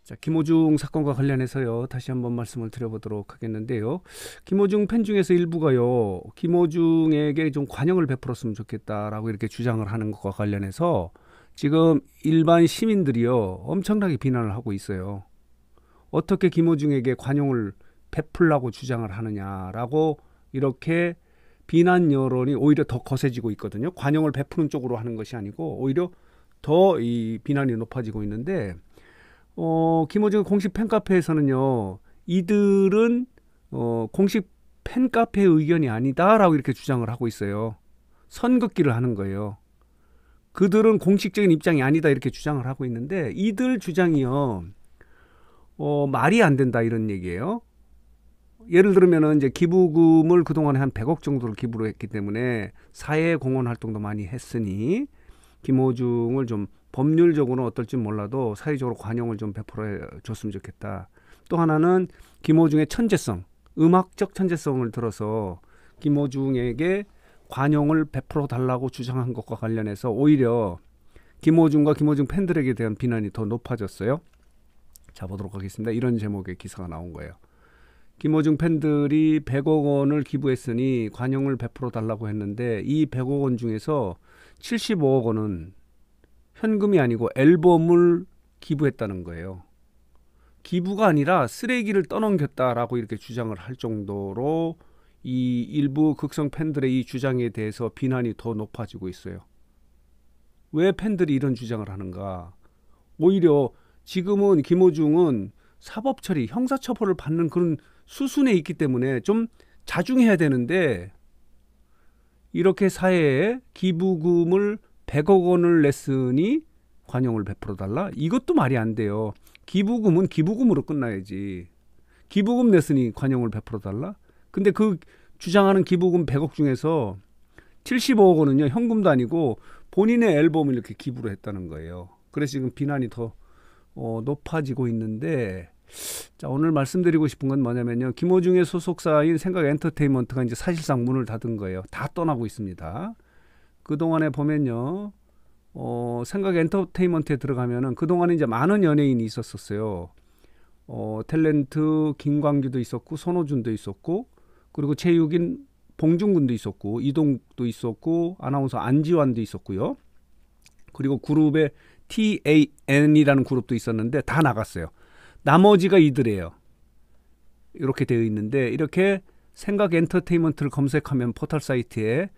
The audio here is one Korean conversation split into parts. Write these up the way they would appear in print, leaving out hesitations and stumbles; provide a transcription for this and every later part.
자, 김호중 사건과 관련해서요, 다시 한번 말씀을 드려보도록 하겠는데요. 김호중 팬 중에서 일부가요, 김호중에게 좀 관용을 베풀었으면 좋겠다라고 이렇게 주장을 하는 것과 관련해서 지금 일반 시민들이요, 엄청나게 비난을 하고 있어요. 어떻게 김호중에게 관용을 베풀라고 주장을 하느냐라고 이렇게 비난 여론이 오히려 더 거세지고 있거든요. 관용을 베푸는 쪽으로 하는 것이 아니고 오히려 더 이 비난이 높아지고 있는데, 김호중 공식 팬카페에서는요, 이들은 공식 팬카페의 의견이 아니다라고 이렇게 주장을 하고 있어요. 선긋기를 하는 거예요. 그들은 공식적인 입장이 아니다 이렇게 주장을 하고 있는데, 이들 주장이요, 말이 안 된다 이런 얘기예요. 예를 들면은 이제 기부금을 그동안에 한 100억 정도를 기부를 했기 때문에 사회 공헌 활동도 많이 했으니 김호중을 좀 법률적으로는 어떨지 몰라도 사회적으로 관용을 좀 베풀어 줬으면 좋겠다. 또 하나는 김호중의 천재성, 음악적 천재성을 들어서 김호중에게 관용을 베풀어 달라고 주장한 것과 관련해서 오히려 김호중과 김호중 팬들에게 대한 비난이 더 높아졌어요. 자, 보도록 하겠습니다. 이런 제목의 기사가 나온 거예요. 김호중 팬들이 100억 원을 기부했으니 관용을 베풀어 달라고 했는데 이 100억 원 중에서 75억 원은 현금이 아니고 앨범을 기부했다는 거예요. 기부가 아니라 쓰레기를 떠넘겼다라고 이렇게 주장을 할 정도로 이 일부 극성 팬들의 이 주장에 대해서 비난이 더 높아지고 있어요. 왜 팬들이 이런 주장을 하는가? 오히려 지금은 김호중은 사법 처리, 형사 처벌을 받는 그런 수순에 있기 때문에 좀 자중해야 되는데, 이렇게 사회에 기부금을 100억 원을 냈으니 관용을 베풀어 달라? 이것도 말이 안 돼요. 기부금은 기부금으로 끝나야지. 기부금 냈으니 관용을 베풀어 달라? 근데 그 주장하는 기부금 100억 중에서 75억 원은요, 현금도 아니고 본인의 앨범을 이렇게 기부를 했다는 거예요. 그래서 지금 비난이 더 높아지고 있는데, 자, 오늘 말씀드리고 싶은 건 뭐냐면요, 김호중의 소속사인 생각 엔터테인먼트가 이제 사실상 문을 닫은 거예요. 다 떠나고 있습니다. 그동안에 보면요, 생각 엔터테인먼트에 들어가면은 그동안에 이제 많은 연예인이 있었어요. 탤런트 김광규도 있었고, 손호준도 있었고, 그리고 체육인 봉중근도 있었고, 이동도 있었고, 아나운서 안지환도 있었고요. 그리고 그룹에 TAN이라는 그룹도 있었는데 다 나갔어요. 나머지가 이들이에요. 이렇게 되어 있는데, 이렇게 생각 엔터테인먼트를 검색하면 포털 사이트에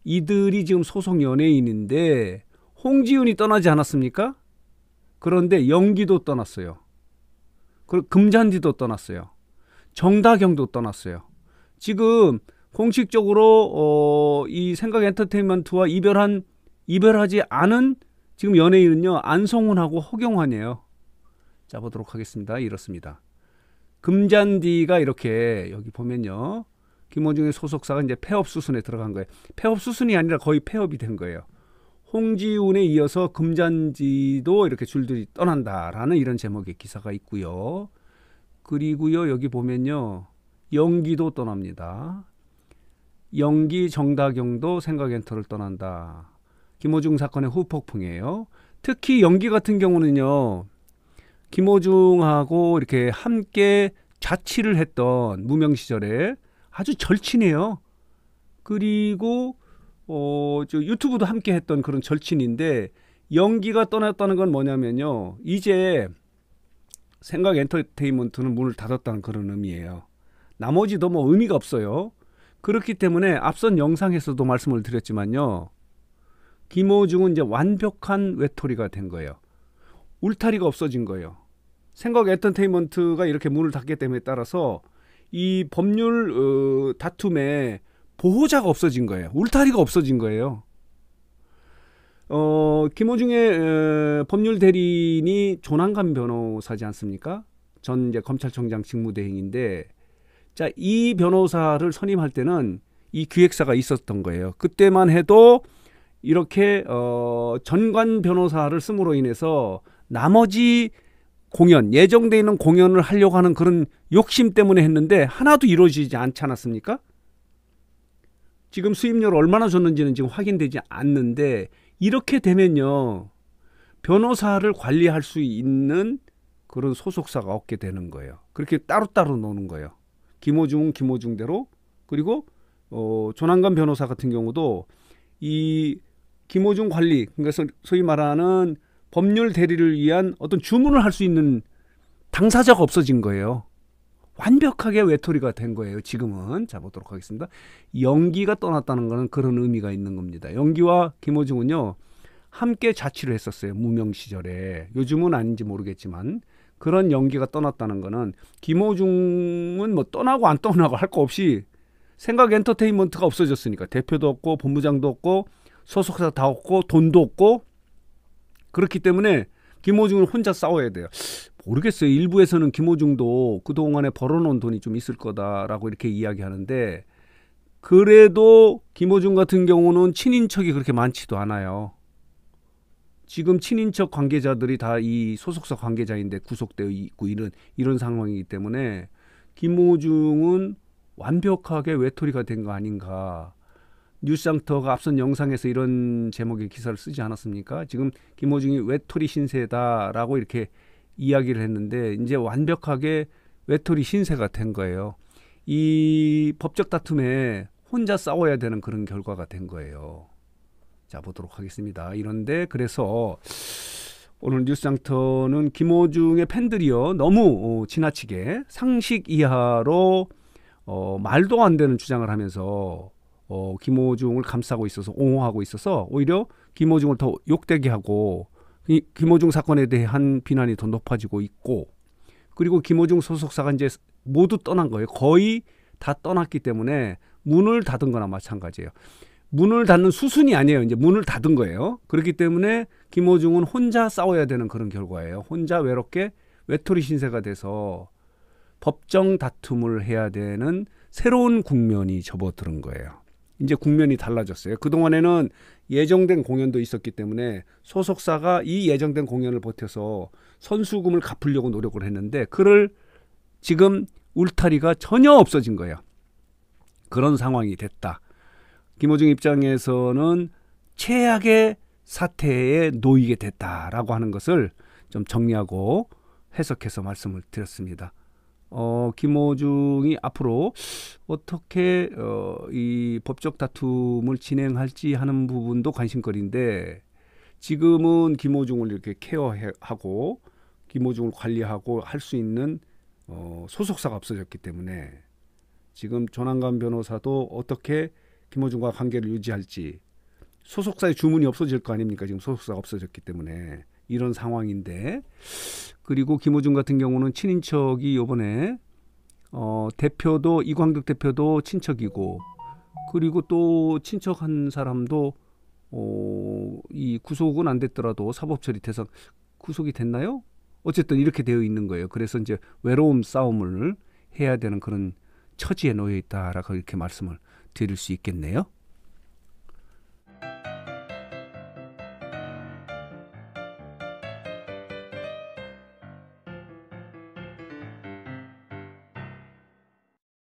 이들이 지금 소속 연예인인데, 홍지윤이 떠나지 않았습니까? 그런데 연기도 떠났어요. 그리고 금잔디도 떠났어요. 정다경도 떠났어요. 지금 공식적으로 이 생각 엔터테인먼트와 이별하지 않은 지금 연예인은요, 안성훈하고 허경환이에요. 자, 보도록 하겠습니다. 이렇습니다. 금잔디가 이렇게 여기 보면요, 김호중의 소속사가 이제 폐업 수순에 들어간 거예요. 폐업 수순이 아니라 거의 폐업이 된 거예요. 홍지훈에 이어서 금잔디도 이렇게 줄줄이 떠난다라는 이런 제목의 기사가 있고요. 그리고요, 여기 보면요, 연기도 떠납니다. 연기 정다경도 생각엔터를 떠난다. 김호중 사건의 후폭풍이에요. 특히 연기 같은 경우는요, 김호중하고 이렇게 함께 자취를 했던 무명 시절에 아주 절친이에요. 그리고 저 유튜브도 함께 했던 그런 절친인데, 연기가 떠났다는 건 뭐냐면요, 이제 생각 엔터테인먼트는 문을 닫았다는 그런 의미예요. 나머지도 뭐 의미가 없어요. 그렇기 때문에 앞선 영상에서도 말씀을 드렸지만요, 김호중은 이제 완벽한 외톨이가 된 거예요. 울타리가 없어진 거예요. 생각 엔터테인먼트가 이렇게 문을 닫기 때문에 따라서 이 법률 다툼에 보호자가 없어진 거예요. 울타리가 없어진 거예요. 김호중의 법률 대리인이 조남관 변호사지 않습니까? 전 이제 검찰총장 직무대행인데, 자, 이 변호사를 선임할 때는 이 기획사가 있었던 거예요. 그때만 해도 이렇게 전관 변호사를 씀으로 인해서 나머지 공연, 예정되어 있는 공연을 하려고 하는 그런 욕심 때문에 했는데 하나도 이루어지지 않지 않았습니까? 지금 수임료를 얼마나 줬는지는 지금 확인되지 않는데, 이렇게 되면요, 변호사를 관리할 수 있는 그런 소속사가 없게 되는 거예요. 그렇게 따로따로 노는 거예요. 김어중은 김어중대로, 그리고 조남관 변호사 같은 경우도 이 김어중 관리, 그러니까 소위 말하는 법률 대리를 위한 어떤 주문을 할 수 있는 당사자가 없어진 거예요. 완벽하게 외톨이가 된 거예요. 지금은. 자, 보도록 하겠습니다. 영기가 떠났다는 것은 그런 의미가 있는 겁니다. 영기와 김어중은요, 함께 자취를 했었어요. 무명 시절에. 요즘은 아닌지 모르겠지만 그런 영기가 떠났다는 것은 김어중은 뭐 떠나고 안 떠나고 할 거 없이 생각 엔터테인먼트가 없어졌으니까. 대표도 없고 본부장도 없고 소속사 다 없고 돈도 없고, 그렇기 때문에 김어중은 혼자 싸워야 돼요. 모르겠어요. 일부에서는 김어중도 그동안에 벌어놓은 돈이 좀 있을 거다라고 이렇게 이야기하는데, 그래도 김어중 같은 경우는 친인척이 그렇게 많지도 않아요. 지금 친인척 관계자들이 다 이 소속사 관계자인데 구속되어 있고 이런 상황이기 때문에 김어중은 완벽하게 외톨이가 된 거 아닌가. 뉴스장터가 앞선 영상에서 이런 제목의 기사를 쓰지 않았습니까? 지금 김어중이 외톨이 신세다라고 이렇게 이야기를 했는데, 이제 완벽하게 외톨이 신세가 된 거예요. 이 법적 다툼에 혼자 싸워야 되는 그런 결과가 된 거예요. 자, 보도록 하겠습니다. 이런데 그래서 오늘 뉴스장터는 김어중의 팬들이요, 너무 지나치게 상식 이하로 말도 안 되는 주장을 하면서 김어중을 감싸고 있어서, 옹호하고 있어서 오히려 김어중을 더 욕되게 하고, 김어중 사건에 대한 비난이 더 높아지고 있고, 그리고 김어중 소속사가 이제 모두 떠난 거예요. 거의 다 떠났기 때문에 문을 닫은 거나 마찬가지예요. 문을 닫는 수순이 아니에요. 이제 문을 닫은 거예요. 그렇기 때문에 김어중은 혼자 싸워야 되는 그런 결과예요. 혼자 외롭게 외톨이 신세가 돼서 법정 다툼을 해야 되는 새로운 국면이 접어드는 거예요. 이제 국면이 달라졌어요. 그동안에는 예정된 공연도 있었기 때문에 소속사가 이 예정된 공연을 버텨서 선수금을 갚으려고 노력을 했는데, 그를 지금 울타리가 전혀 없어진 거예요. 그런 상황이 됐다. 김어중 입장에서는 최악의 사태에 놓이게 됐다라고 하는 것을 좀 정리하고 해석해서 말씀을 드렸습니다. 김어중이 앞으로 어떻게 이 법적 다툼을 진행할지 하는 부분도 관심거리인데, 지금은 김어중을 이렇게 케어하고 김어중을 관리하고 할 수 있는 소속사가 없어졌기 때문에 지금 조남관 변호사도 어떻게 김어중과 관계를 유지할지, 소속사의 주문이 없어질 거 아닙니까? 지금 소속사가 없어졌기 때문에 이런 상황인데, 그리고 김어중 같은 경우는 친인척이 요번에 대표도, 이광득 대표도 친척이고, 그리고 또 친척한 사람도 이 구속은 안 됐더라도 사법처리 돼서 구속이 됐나요? 어쨌든 이렇게 되어 있는 거예요. 그래서 이제 외로움 싸움을 해야 되는 그런 처지에 놓여 있다라고 이렇게 말씀을 드릴 수 있겠네요.